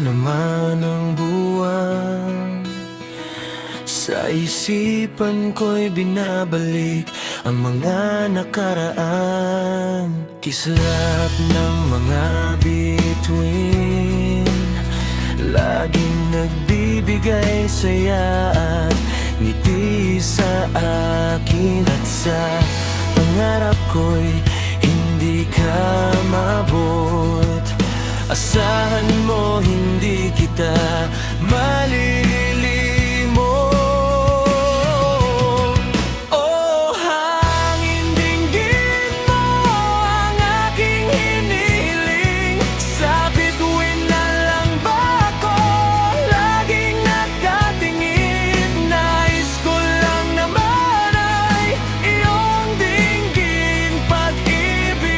naman ang buwan. Sa isipan ko'y binabalik ang mga nakaraan, kislap ng mga bituin, laging nagbibigay saya at ngiti sa akin. At sa pangarap ko'y hindi ka mabot. Asahan mo hindi kita malilimot. Oh, hangin dinggin mo ang aking hinihiling. Sa bituin na lang ba ako laging nakatingin? Nais ko lang naman ay iyong dinggin pag-ibig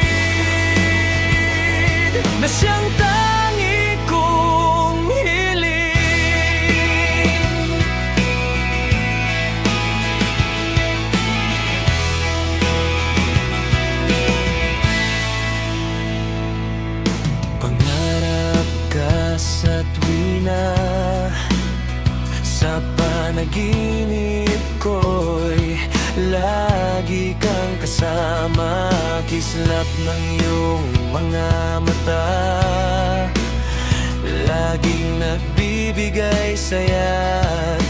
na siyang tangi kong hiling. Pangarap ka sa tuwina, sa panaginip ko'y lagi kang kasama. Kislap ng iyong mga mata, laging nagbibigay saya at